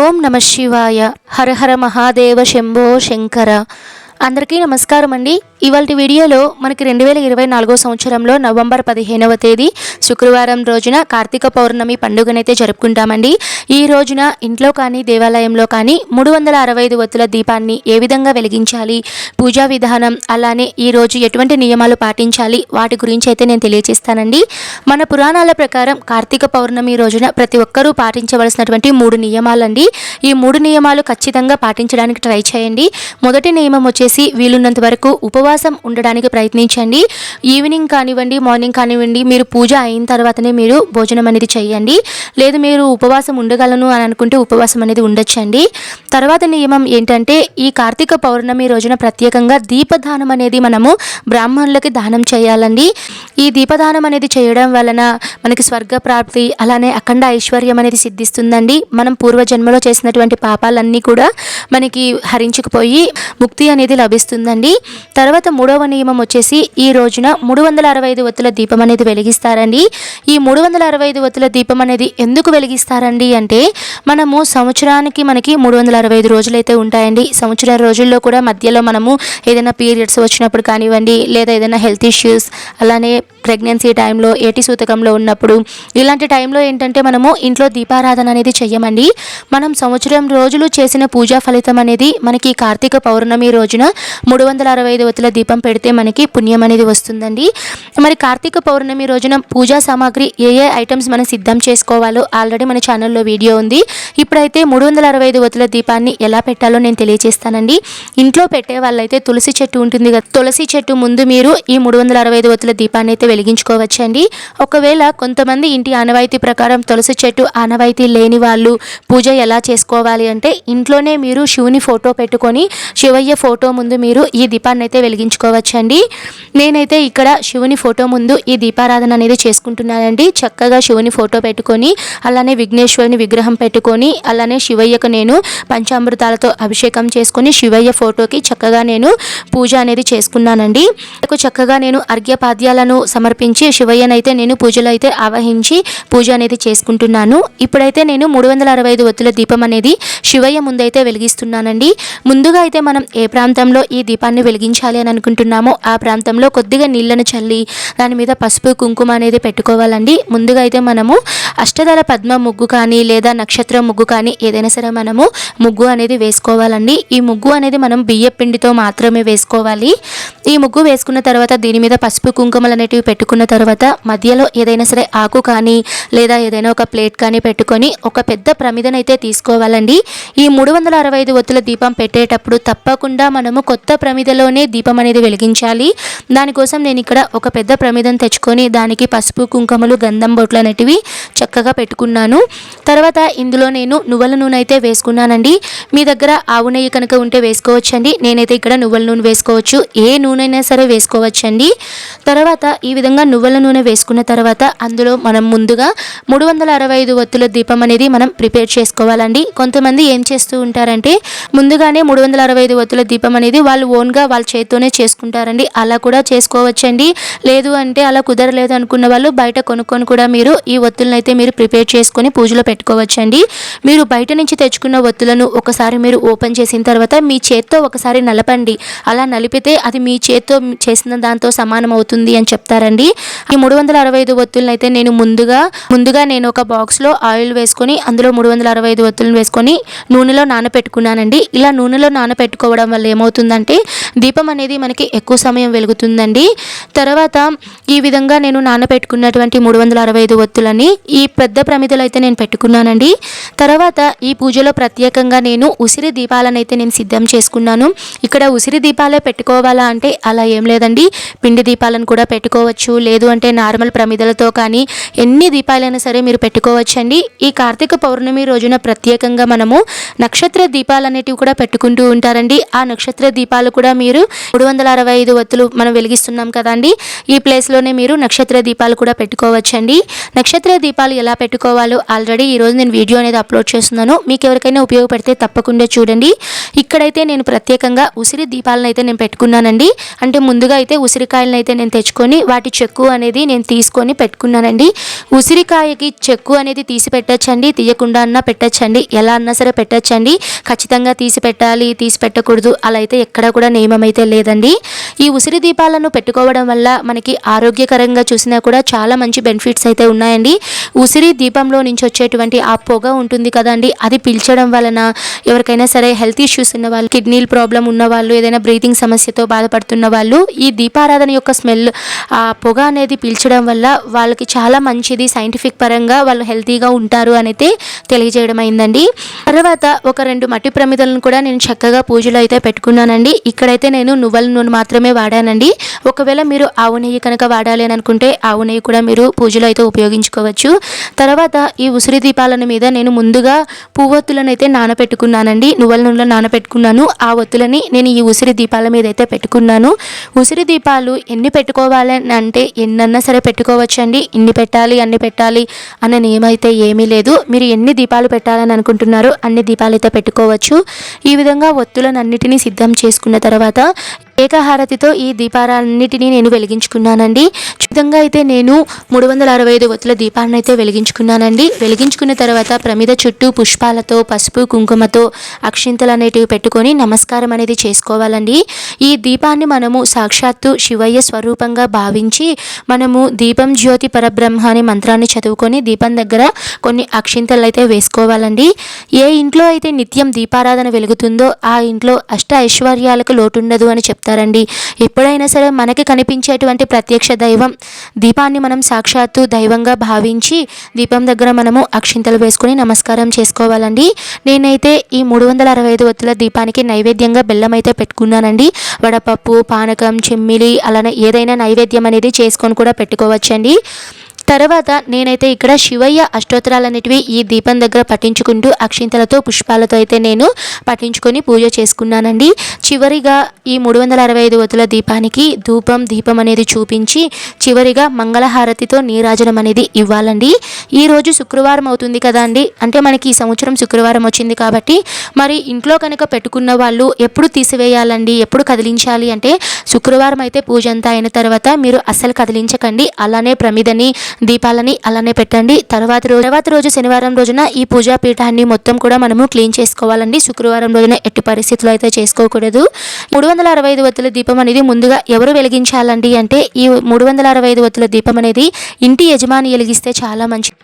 ఓం నమ శివాయ. హర హర మహాదేవ శంభో శంకర. అందరికీ నమస్కారం అండి. ఇవాళ వీడియోలో మనకి 2024 సంవత్సరంలో నవంబర్ 15వ తేదీ శుక్రవారం రోజున కార్తీక పౌర్ణమి పండుగనైతే జరుపుకుంటామండి. ఈ రోజున ఇంట్లో కానీ దేవాలయంలో కానీ 365 ఒత్తుల దీపాన్ని ఏ విధంగా వెలిగించాలి, పూజా విధానం, అలానే ఈ రోజు ఎటువంటి నియమాలు పాటించాలి, వాటి గురించి అయితే నేను తెలియజేస్తానండి. మన పురాణాల ప్రకారం కార్తీక పౌర్ణమి రోజున ప్రతి ఒక్కరూ పాటించవలసినటువంటి 3 నియమాలండి. ఈ 3 నియమాలు ఖచ్చితంగా పాటించడానికి ట్రై చేయండి. మొదటి నియమం వచ్చేసి వీలున్నంత వరకు ఉపవాసం ఉండడానికి ప్రయత్నించండి. ఈవినింగ్ కానివ్వండి, మార్నింగ్ కానివ్వండి, మీరు పూజ అయిన తర్వాతనే మీరు భోజనం అనేది చేయండి. లేదు మీరు ఉపవాసం ఉండగలను అని అనుకుంటే ఉపవాసం అనేది ఉండొచ్చండి. తర్వాత నియమం ఏంటంటే ఈ కార్తీక పౌర్ణమి రోజున ప్రత్యేకంగా దీపదానం అనేది మనము బ్రాహ్మణులకి దానం చేయాలండి. ఈ దీపదానం అనేది చేయడం వలన మనకి స్వర్గ ప్రాప్తి, అలానే అఖండ ఐశ్వర్యం అనేది సిద్ధిస్తుందండి. మనం పూర్వజన్మలో చేసినటువంటి పాపాలన్నీ కూడా మనకి హరించుకుపోయి ముక్తి అనేది లభిస్తుందండి. తర్వాత మూడవ నియమం వచ్చేసి ఈ రోజున 365 ఒత్తుల దీపం అనేది వెలిగిస్తారండి. ఈ 365 ఒత్తుల దీపం అనేది ఎందుకు వెలిగిస్తారండి అంటే మనము సంవత్సరానికి మనకి 365 రోజులు అయితే ఉంటాయండి. సంవత్సరం రోజుల్లో కూడా మధ్యలో మనము ఏదైనా పీరియడ్స్ వచ్చినప్పుడు కానివ్వండి, లేదా ఏదైనా హెల్త్ ఇష్యూస్, అలానే ప్రెగ్నెన్సీ టైంలో, ఏటి సూతకంలో ఉన్నప్పుడు, ఇలాంటి టైంలో ఏంటంటే మనము ఇంట్లో దీపారాధన అనేది చెయ్యమండి. మనం సంవత్సరం రోజులు చేసిన పూజా ఫలితం అనేది మనకి కార్తీక పౌర్ణమి రోజున 365 ఒత్తుల దీపం పెడితే మనకి పుణ్యం అనేది వస్తుందండి. మరి కార్తీక పౌర్ణమి రోజున పూజా సామాగ్రి ఏ ఐటమ్స్ మనం సిద్ధం చేసుకోవాలో ఆల్రెడీ మన ఛానల్లో వీడియో ఉంది. ఇప్పుడైతే 365 ఒత్తుల దీపాన్ని ఎలా పెట్టాలో నేను తెలియజేస్తానండి. ఇంట్లో పెట్టే వాళ్ళైతే తులసి చెట్టు ఉంటుంది కదా, తులసి చెట్టు ముందు మీరు ఈ 365 ఒత్తుల దీపాన్ని అయితే వెలిగించుకోవచ్చండి. ఒకవేళ కొంతమంది ఇంటి ఆనవాయితీ ప్రకారం తులసి చెట్టు ఆనవాయితీ లేని వాళ్ళు పూజ ఎలా చేసుకోవాలి అంటే ఇంట్లోనే మీరు శివుని ఫోటో పెట్టుకొని శివయ్య ఫోటో ముందు మీరు ఈ దీపాన్ని అయితే వెలిగించుకోవచ్చండి. నేనైతే ఇక్కడ శివుని ఫోటో ముందు ఈ దీపారాధన అనేది చేసుకుంటున్నానండి. చక్కగా శివుని ఫోటో పెట్టుకొని, అలానే విఘ్నేశ్వరుని విగ్రహం పెట్టుకొని, అలానే శివయ్యకు నేను పంచామృతాలతో అభిషేకం చేసుకొని శివయ్య ఫోటోకి చక్కగా నేను పూజ అనేది చేసుకున్నానండి. చక్కగా నేను అర్ఘ్యపాద్యాలను సమర్పించి శివయ్యనైతే నేను పూజలో అయితే ఆవహించి పూజ అనేది చేసుకుంటున్నాను. ఇప్పుడైతే నేను 365 ఒత్తుల దీపం అనేది శివయ్య ముందైతే వెలిగిస్తున్నానండి. ముందుగా అయితే మనం ఏ ప్రాంతంలో ఈ దీపాన్ని వెలిగించాలి అని అనుకుంటున్నామో ఆ ప్రాంతంలో కొద్దిగా నీళ్లను చల్లి దాని మీద పసుపు కుంకుమ అనేది పెట్టుకోవాలండి. ముందుగా అయితే మనము అష్టదళ పద్మ ముగ్గు కానీ లేదా నక్షత్ర ముగ్గు కానీ ఏదైనా సరే మనము ముగ్గు అనేది వేసుకోవాలండి. ఈ ముగ్గు అనేది మనం బియ్య పిండితో మాత్రమే వేసుకోవాలి. ఈ ముగ్గు వేసుకున్న తర్వాత దీని మీద పసుపు కుంకుమలు అనేటివి పెట్టుకున్న తర్వాత మధ్యలో ఏదైనా సరే ఆకు కానీ లేదా ఏదైనా ఒక ప్లేట్ కానీ పెట్టుకొని ఒక పెద్ద ప్రమిదనైతే తీసుకోవాలండి. ఈ 365 ఒత్తుల దీపం పెట్టేటప్పుడు తప్పకుండా మనము కొత్త ప్రమిదలోనే దీపం అనేది వెలిగించాలి. దానికోసం నేను ఇక్కడ ఒక పెద్ద ప్రమిదను తెచ్చుకొని దానికి పసుపు కుంకుమలు గంధం బొట్లు అనేటివి చక్కగా పెట్టుకున్నాను. తర్వాత ఇందులో నేను నువ్వుల నూనె అయితే వేసుకున్నానండి. మీ దగ్గర ఆవు నెయ్యి కనుక ఉంటే వేసుకోవచ్చండి. నేనైతే ఇక్కడ నువ్వుల నూనె వేసుకోవచ్చు, ఏ నూనె అయినా సరే వేసుకోవచ్చండి. తర్వాత ఈ విధంగా నువ్వుల నూనె వేసుకున్న తర్వాత అందులో మనం ముందుగా 365 ఒత్తుల దీపం అనేది మనం ప్రిపేర్ చేసుకోవాలండి. కొంతమంది ఏం చేస్తూ ఉంటారంటే ముందుగానే 365 ఒత్తుల దీపం అనేది వాళ్ళు ఓన్గా వాళ్ళ చేతితోనే చేసుకుంటారండి. అలా కూడా చేసుకోవచ్చండి. లేదు అంటే అలా కుదరలేదు అనుకున్న వాళ్ళు బయట కొనుక్కొని కూడా మీరు ఈ ఒత్తులను అయితే మీరు ప్రిపేర్ చేసుకొని పూజలో పెట్టుకోవచ్చండి. మీరు బయట నుంచి తెచ్చుకున్న ఒత్తులను ఒకసారి మీరు ఓపెన్ చేసిన తర్వాత మీ చేత్తో ఒకసారి నలపండి. అలా నలిపితే అది మీ చేత్తో చేసిన దాంతో సమానం అవుతుంది అని చెప్తారండి. ఈ 365 ఒత్తులను అయితే నేను ముందుగా నేను ఒక బాక్స్లో ఆయిల్ వేసుకొని అందులో 365 ఒత్తులను వేసుకొని నూనెలో నానపెట్టుకున్నానండి. ఇలా నూనెలో నానపెట్టుకోవడం వల్ల ఏమవుతుందంటే దీపం అనేది మనకి ఎక్కువ సమయం వెలుగుతుందండి. తర్వాత ఈ విధంగా నేను నానపెట్టుకున్నటువంటి 365 ఒత్తులని ఈ పెద్ద ప్రమిదలో అయితే నేను పెట్టుకున్నానండి. తర్వాత ఈ పూజలో ప్రత్యేకంగా నేను ఉసిరి దీపాలను అయితే నేను సిద్ధం చేసుకున్నాను. ఇక్కడ ఉసిరి దీపాలే పెట్టుకోవాలా అంటే అలా ఏం లేదండి. పిండి దీపాలను కూడా పెట్టుకోవచ్చు, లేదు అంటే నార్మల్ ప్రమిదలతో కానీ ఎన్ని దీపాలైనా సరే మీరు పెట్టుకోవచ్చండి. ఈ కార్తీక పౌర్ణమి రోజున ప్రత్యేకంగా మనము నక్షత్ర దీపాలు అనేటివి కూడా పెట్టుకుంటూ ఉంటారండి. ఆ నక్షత్ర దీపాలు కూడా మీరు 365 ఒత్తులు మనం వెలిగిస్తున్నాం కదండి, ఈ ప్లేస్లోనే మీరు నక్షత్ర దీపాలు కూడా పెట్టుకోవచ్చండి. నక్షత్ర దీపాలు ఎలా పెట్టుకోవాలో ఆల్రెడీ ఈరోజు నేను వీడియో అనేది అప్లోడ్ చేస్తున్నాను. మీకు ఎవరికైనా ఉపయోగపడితే తప్పకుండా చూడండి. ఇక్కడైతే నేను ప్రత్యేకంగా ఉసిరి దీపాలను అయితే నేను పెట్టుకున్నానండి. అంటే ముందుగా అయితే ఉసిరికాయలను అయితే నేను తెచ్చుకొని వాటి చిన్నపాటి చెక్కు అనేది నేను తీసుకొని పెట్టుకున్నానండి. ఉసిరికాయకి చెక్కు అనేది తీసి పెట్టచ్చండి, తీయకుండా అన్నా పెట్టచ్చండి, ఎలా అన్నా సరే పెట్టచ్చండి. ఖచ్చితంగా తీసి పెట్టాలి, తీసి పెట్టకూడదు అలా అయితే ఎక్కడా కూడా నియమం అయితే లేదండి. ఈ ఉసిరి దీపాలను పెట్టుకోవడం వల్ల మనకి ఆరోగ్యకరంగా చూసినా కూడా చాలా మంచి బెనిఫిట్స్ అయితే ఉన్నాయండి. ఉసిరి దీపంలో నుంచి వచ్చేటువంటి ఆ పొగ ఉంటుంది కదండి, అది పీల్చడం వలన ఎవరికైనా సరే హెల్త్ ఇష్యూస్ ఉన్న వాళ్ళు, కిడ్నీల ప్రాబ్లం ఉన్న వాళ్ళు, ఏదైనా బ్రీతింగ్ సమస్యతో బాధపడుతున్న వాళ్ళు ఈ దీపారాధన యొక్క స్మెల్, ఆ పొగ అనేది పీల్చడం వల్ల వాళ్ళకి చాలా మంచిది. సైంటిఫిక్ పరంగా వాళ్ళు హెల్తీగా ఉంటారు అనేది తెలియజేయడం అయిందండి. తర్వాత ఒక 2 మట్టి ప్రమిదలను కూడా నేను చక్కగా పూజలో అయితే పెట్టుకున్నానండి. ఇక్కడైతే నేను నువ్వుల నూనె మాత్రమే వాడానండి. ఒకవేళ మీరు ఆవు నెయ్యి కనుక వాడాలి అని అనుకుంటే ఆవు నెయ్యి కూడా మీరు పూజలో అయితే ఉపయోగించుకోవచ్చు. తర్వాత ఈ ఉసిరి దీపాల మీద నేను ముందుగా పువ్వొత్తులను అయితే నానబెట్టుకున్నానండి. నువ్వుల నూనెలో నానబెట్టుకున్నాను. ఆ ఒత్తులని నేను ఈ ఉసిరి దీపాల మీద అయితే పెట్టుకున్నాను. ఉసిరి దీపాలు ఎన్ని పెట్టుకోవాలని అంటే ఎన్నన్నా సరే పెట్టుకోవచ్చండి. ఇన్ని పెట్టాలి అన్ని పెట్టాలి అనే నియమం అయితే ఏమీ లేదు. మీరు ఎన్ని దీపాలు పెట్టాలని అనుకుంటున్నారో అన్ని దీపాలు అయితే పెట్టుకోవచ్చు. ఈ విధంగా ఒత్తులను అన్నిటినీ సిద్ధం చేసుకున్న తర్వాత ఏకహారతితో ఈ దీపాలన్నిటినీ నేను వెలిగించుకున్నానండి. విధంగా అయితే నేను 365 ఒత్తుల దీపాలను అయితే వెలిగించుకున్నానండి. వెలిగించుకున్న తర్వాత ప్రమిద చుట్టూ పుష్పాలతో, పసుపు కుంకుమతో అక్షింతలు అనేటివి పెట్టుకొని నమస్కారం అనేది చేసుకోవాలండి. ఈ దీపాన్ని మనము సాక్షాత్తు శివయ్య స్వరూపంగా భావించి మనము దీపం జ్యోతి పరబ్రహ్మ అనే మంత్రాన్ని చదువుకొని దీపం దగ్గర కొన్ని అక్షింతలు అయితే వేసుకోవాలండి. ఏ ఇంట్లో అయితే నిత్యం దీపారాధన వెలుగుతుందో ఆ ఇంట్లో అష్ట ఐశ్వర్యాలకు లోటుండదు అని చెప్తారండి. ఎప్పుడైనా సరే మనకి కనిపించేటువంటి ప్రత్యక్ష దైవం దీపాన్ని మనం సాక్షాత్తు దైవంగా భావించి దీపం దగ్గర మనము అక్షింతలు వేసుకొని నమస్కారం చేసుకోవాలండి. నేనైతే ఈ 365 ఒత్తుల దీపానికి నైవేద్యంగా బెల్లం అయితే పెట్టుకున్నానండి. వడపప్పు, పానకం, చెమ్మిలి అలానే ఏదైనా నైవేద్యం అనేది చేసుకొని కూడా పెట్టుకోవచ్చండి. తర్వాత నేనైతే ఇక్కడ శివయ్య అష్టోత్తరాలు అనేటివి ఈ దీపం దగ్గర పఠించుకుంటూ అక్షింతలతో పుష్పాలతో అయితే నేను పఠించుకొని పూజ చేసుకున్నానండి. చివరిగా ఈ 365 ఒత్తుల దీపానికి దీపం అనేది చూపించి చివరిగా మంగళహారతితో నీరాజనం అనేది ఇవ్వాలండి. ఈరోజు శుక్రవారం అవుతుంది కదా అండి, అంటే మనకి ఈ సంవత్సరం శుక్రవారం వచ్చింది కాబట్టి మరి ఇంట్లో కనుక పెట్టుకున్న వాళ్ళు ఎప్పుడు తీసివేయాలండి, ఎప్పుడు కదిలించాలి అంటే శుక్రవారం అయితే పూజ అంతా అయిన తర్వాత మీరు అస్సలు కదిలించకండి. అలానే ప్రమిదని దీపాలని అలానే పెట్టండి. తర్వాత రోజు శనివారం రోజున ఈ పూజా పీఠాన్ని మొత్తం కూడా మనము క్లీన్ చేసుకోవాలండి. శుక్రవారం రోజున ఎట్టి పరిస్థితుల్లో అయితే చేసుకోకూడదు. 365 ఒత్తుల దీపం అనేది ముందుగా ఎవరు వెలిగించాలండి అంటే ఈ 365 ఒత్తుల దీపం అనేది ఇంటి యజమాని వెలిగిస్తే చాలా మంచిది.